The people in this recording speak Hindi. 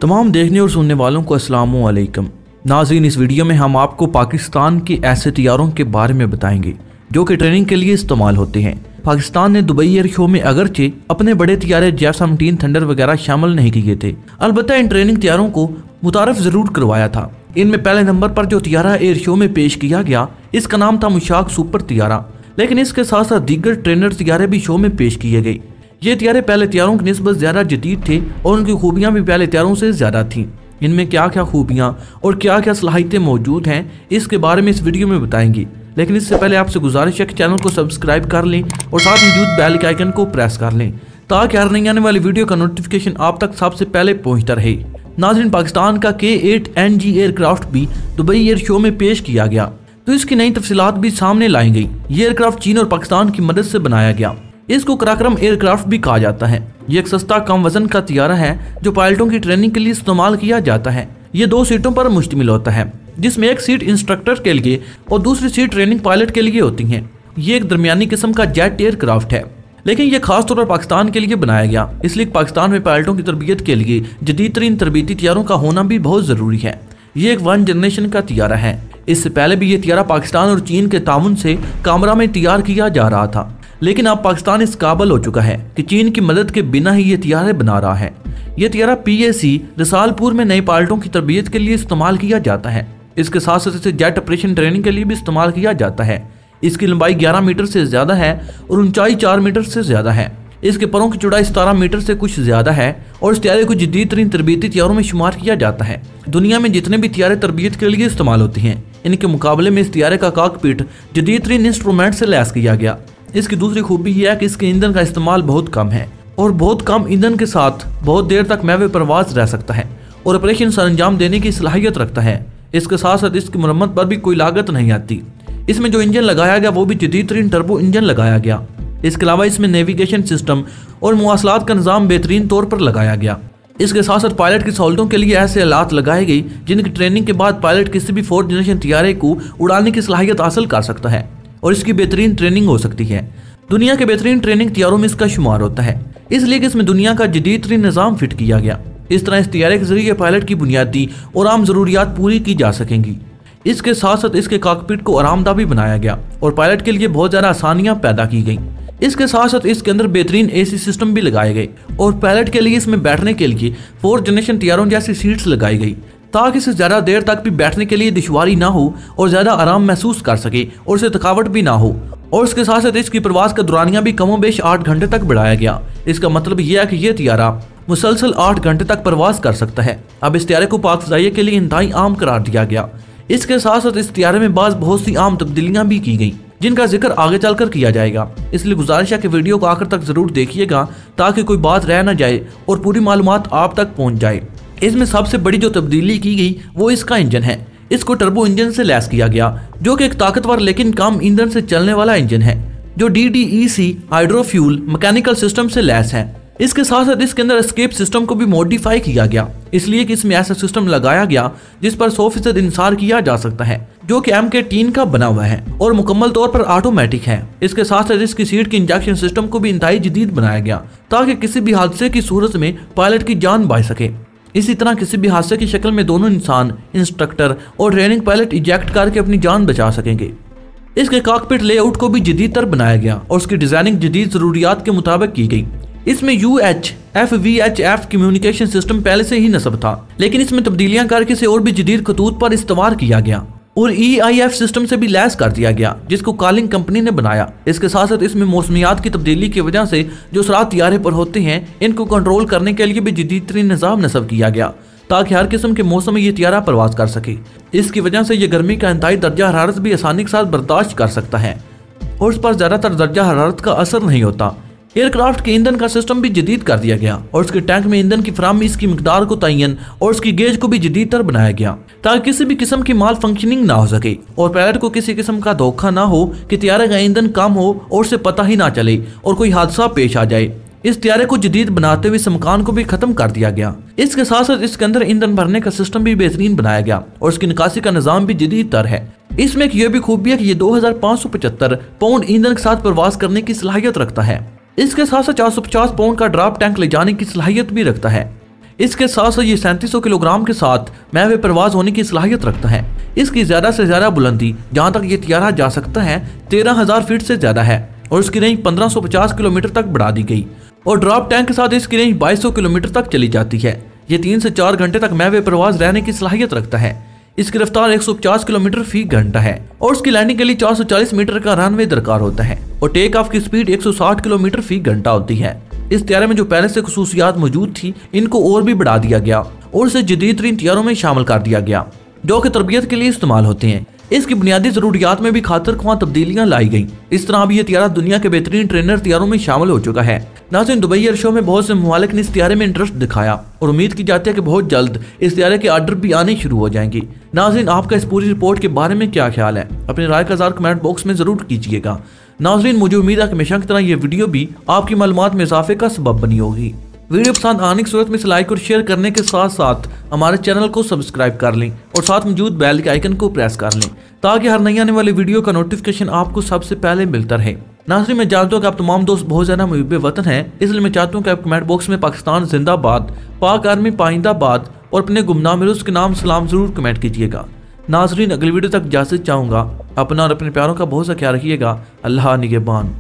तमाम देखने और सुनने वालों को अस्सलाम वालेकुम। नाज़रीन, इस वीडियो में हम आपको पाकिस्तान के ऐसे तैयारों के बारे में बताएंगे जो कि ट्रेनिंग के लिए इस्तेमाल होते हैं। पाकिस्तान ने दुबई एयर शो में अगरचे अपने बड़े तैयारे जेफ-17 थंडर वगैरह शामिल नहीं किए थे, अलबत्ता इन ट्रेनिंग तैयारों को मुतारफ जरूर करवाया था। इनमें पहले नंबर पर जो तैयारा एयर शो में पेश किया गया, इसका नाम था मुशाक सुपर तैयारा, लेकिन इसके साथ साथ दीगर ट्रेनर तैयारे भी शो में पेश किए गए। ये तैयारे पहले तैयारों की निस्बत ज्यादा जदीद थे और उनकी खूबियां भी पहले तैयारों से ज्यादा थीं। इनमें क्या क्या खूबियां और क्या क्या सलाहियतें मौजूद हैं, इसके बारे में इस वीडियो में बताएंगे। लेकिन इससे पहले आपसे गुजारिश है कि चैनल को सब्सक्राइब कर लें और साथ मौजूद बेल के आइकन को प्रेस कर लें ताकि हर नई आने वाली वीडियो का नोटिफिकेशन आप तक सबसे पहले पहुंचता रहे। नाज़रीन, पाकिस्तान का K-8NG एयरक्राफ्ट भी दुबई एयर शो में पेश किया गया, तो इसकी नई तफसीलात भी सामने लाई गई। ये एयरक्राफ्ट चीन और पाकिस्तान की मदद से बनाया गया। इसको कराक्रम एयरक्राफ्ट भी कहा जाता है। ये एक सस्ता कम वजन का तैयारा है जो पायलटों की ट्रेनिंग के लिए इस्तेमाल किया जाता है। ये 2 सीटों पर मुश्तमिल होता है, जिसमें एक सीट इंस्ट्रक्टर के लिए और दूसरी सीट ट्रेनिंग पायलट के लिए होती है। ये एक दरमियानी किस्म का जेट एयरक्राफ्ट है, लेकिन ये खास तौर पर पाकिस्तान के लिए बनाया गया, इसलिए पाकिस्तान में पायलटों की तरबियत के लिए जदीद तरीन तरबीती तैयारों का होना भी बहुत जरूरी है। ये एक 1 जनरेशन का तैयारा है। इससे पहले भी ये तैयारा पाकिस्तान और चीन के ताउन से कामरा में तैयार किया जा रहा था, लेकिन अब पाकिस्तान इस काबिल हो चुका है कि चीन की मदद के बिना ही ये तैयारे बना रहा है। ये तैयारा PAC रसालपुर में नए पायलटों की तरबियत के लिए इस्तेमाल किया जाता है। इसके साथ साथ इसे जेट ऑपरेशन ट्रेनिंग के लिए भी इस्तेमाल किया जाता है। इसकी लंबाई 11 मीटर से ज्यादा है और ऊंचाई 4 मीटर से ज्यादा है। इसके परों की चौड़ाई 17 मीटर से कुछ ज्यादा है और इस तैयारे को जदीद तरीन तरबीती तैयारों में शुमार किया जाता है। दुनिया में जितने भी तैयारे तरबियत के लिए इस्तेमाल होते हैं, इनके मुकाबले में इस तैयारे का कॉकपिट जदीद तरीन इंस्ट्रूमेंट से लैस किया गया। इसकी दूसरी खूबी यह है कि इसके ईंधन का इस्तेमाल बहुत कम है और बहुत कम ईंधन के साथ बहुत देर तक महवे परवाज रह सकता है और ऑपरेशन सर अंजाम देने की सलाहियत रखता है। इसके साथ साथ इसकी मरम्मत पर भी कोई लागत नहीं आती। इसमें जो इंजन लगाया गया वो भी जदीद तरीन टर्बो इंजन लगाया गया। इसके अलावा इसमें नेविगेशन सिस्टम और मुवासलात का निज़ाम बेहतरीन तौर पर लगाया गया। इसके साथ साथ पायलट की सहूलतों के लिए ऐसे आलात लगाए गए जिनकी ट्रेनिंग के बाद पायलट किसी भी 4th जनरेशन तैयारे को उड़ाने की सलाहियत हासिल कर सकता है और इसकी बेहतरीन ट्रेनिंग हो सकती है। दुनिया के बेहतरीन ट्रेनिंग तैयारों में इसका शुमार होता है, इसलिए कि इसमें दुनिया का जदीद तरीन निज़ाम फिट किया गया। इस तरह इस तैयारे के जरिए पायलट की बुनियादी और आम जरूरियात पूरी की जा सकेंगी। इसके साथ साथ इसके कॉकपिट को आरामदा भी बनाया गया और पायलट के लिए बहुत ज़्यादा आसानियाँ पैदा की गई। इसके साथ साथ इसके अंदर बेहतरीन AC सिस्टम भी लगाए गए और पायलट के लिए इसमें बैठने के लिए 4th जनरेशन तैयारों जैसी सीट्स लगाई गई ताकि इसे ज़्यादा देर तक भी बैठने के लिए दुश्वारी ना हो और ज़्यादा आराम महसूस कर सके और इसे थकावट भी ना हो। और इसके साथ साथ इसकी प्रवास का दौरानिया भी कमोबेश 8 घंटे तक बढ़ाया गया। इसका मतलब यह है कि यह तैयारा मुसलसल 8 घंटे तक प्रवास कर सकता है। अब इस तैयारे को पाक फ़ज़ाइया के लिए इंतहाई आम करार दिया गया। इसके साथ साथ इस तैयारे में बहुत सी आम तब्दीलियाँ भी की गई जिनका जिक्र आगे चलकर किया जाएगा, इसलिए गुजारिश है कि वीडियो को आखिर तक जरूर देखिएगा ताकि कोई बात रह न जाए और पूरी मालूमात आप तक पहुँच जाए। इसमें सबसे बड़ी जो तब्दीली की गई वो इसका इंजन है। इसको टर्बो इंजन से लैस किया गया जो कि एक ताकतवर लेकिन कम ईंधन से चलने वाला इंजन है जो DDEC हाइड्रोफ्यूल मैकेनिकल सिस्टम से लैस है। इसके साथ साथ इसके अंदर एस्केप सिस्टम को भी मॉडिफाई किया गया, इसलिए कि इसमें ऐसा सिस्टम लगाया गया जिस पर 100% इंसार किया जा सकता है, जो कि MK-3 का बना हुआ है और मुकम्मल तौर पर ऑटोमेटिक है। इसके साथ साथ इसकी सीट की इंजेक्शन सिस्टम को भी इंतहाई जदीद बनाया गया ताकि किसी भी हादसे की सूरत में पायलट की जान बच सके। इसी तरह किसी भी हादसे की शक्ल में दोनों इंसान, इंस्ट्रक्टर और ट्रेनिंग पायलट इजेक्ट करके अपनी जान बचा सकेंगे। इसके कॉकपिट लेआउट को भी जदीद तर बनाया गया और उसकी डिजाइनिंग जदीद जरूरियात के मुताबिक की गई। इसमें UHF VHF कम्युनिकेशन सिस्टम पहले से ही नस्ब था, लेकिन इसमें तब्दीलियां करके इसे और भी जदीद खतूत पर इस्तेमाल किया गया और EIF सिस्टम से भी लैस कर दिया गया जिसको कॉलिंग कंपनी ने बनाया। इसके साथ साथ इसमें मौसमियात की तब्दीली की वजह से जो असरात तैयारे पर होते हैं, इनको कंट्रोल करने के लिए भी जदीद तरीन निज़ाम नस्ब किया गया ताकि हर किस्म के मौसम में ये तैयारा प्रवास कर सके। इसकी वजह से ये गर्मी का इंतहाई दर्जा हरारत भी आसानी के साथ बर्दाश्त कर सकता है और इस पर ज़्यादातर दर्जा हरारत का असर नहीं होता। एयरक्राफ्ट के ईंधन का सिस्टम भी जदीद कर दिया गया और उसके टैंक में ईंधन की फराहमी, इसकी मिकदार को तयन और उसकी गेज को भी जदीद तर बनाया गया ताकि किसी भी किस्म की माल फंक्शनिंग ना हो सके और पायलट को किसी किस्म का धोखा ना हो कि तैयारे का ईंधन कम हो और उसे पता ही ना चले और कोई हादसा पेश आ जाए। इस तैयारे को जदीद बनाते हुए इस इम्कान को भी खत्म कर दिया गया। इसके साथ साथ इसके अंदर ईंधन भरने का सिस्टम भी बेहतरीन बनाया गया और उसकी निकासी का निज़ाम भी जदीद तर है। इसमें एक यह भी खूबी है कि ये 2575 पाउंड ईंधन के साथ प्रवास करने की सलाहियत रखता है। इसके साथ साथ 450 पाउंड का ड्रॉप टैंक ले जाने की सलाहियत भी रखता है। इसके साथ साथ ये 3700 किलोग्राम के साथ महवे परवाज होने की सलाहियत रखता है। इसकी ज्यादा से ज्यादा बुलंदी जहाँ तक ये तैयारा जा सकता है 13,000 फीट से ज्यादा है और इसकी रेंज 1550 किलोमीटर तक बढ़ा दी गई और ड्रॉप टैंक के साथ इसकी रेंज 2200 किलोमीटर तक चली जाती है। ये 3 से 4 घंटे तक महवे परवाज रहने की सलाहियत रखता है। इसकी रफ्तार 150 किलोमीटर फी घंटा है और उसकी लैंडिंग के लिए 440 मीटर का रनवे दरकार होता है और टेक ऑफ की स्पीड 160 किलोमीटर फी घंटा होती है। इस तैयारे में जो पहले से खुसूसियात मौजूद थी इनको और भी बढ़ा दिया गया और इसे जदीद तरीन तैयारों में शामिल कर दिया गया जो कि तरबियत के लिए इस्तेमाल होते हैं। इसकी बुनियादी जरूरियात में भी खातिर ख्वाह तब्दीलियां लाई गई। इस तरह अब यह तैयारा दुनिया के बेहतरीन ट्रेनर तैयारों में शामिल हो चुका है। नाज़रीन, दुबई एयर शो में बहुत से ममालिक ने इस तैयारे में इंटरेस्ट दिखाया और उम्मीद की जाती है कि बहुत जल्द इस तैयारे के आर्डर भी आने शुरू हो जाएंगे। नाज़रीन, आपका इस पूरी रिपोर्ट के बारे में क्या ख्याल है? अपनी राय का इज़हार कमेंट बॉक्स में जरूर कीजिएगा। नाज़रीन, मुझे उम्मीद है कि हमेशा की तरह ये वीडियो भी आपकी मालूमात में इजाफे का सबब बनी होगी। वीडियो पसंद आने की सूरत में इसे लाइक और शेयर करने के साथ साथ हमारे चैनल को सब्सक्राइब कर लें और साथ मौजूद बेल के आइकन को प्रेस कर लें ताकि हर नई आने वाली वीडियो का नोटिफिकेशन आपको सबसे पहले मिलता रहे। नाज़रीन, मैं जानता हूँ कि आप तमाम दोस्त बहुत ज़्यादा मुहिब वतन हैं, इसलिए मैं चाहता हूँ कि आप कमेंट बॉक्स में पाकिस्तान जिंदाबाद, पाक आर्मी पाइंदाबाद और अपने गुमनाम रुस के नाम सलाम जरूर कमेंट कीजिएगा। नाज़रीन, अगली वीडियो तक इजाज़त चाहूँगा। अपना और अपने प्यारों का बहुत सा ख्याल रखिएगा। अल्लाह निगहबान।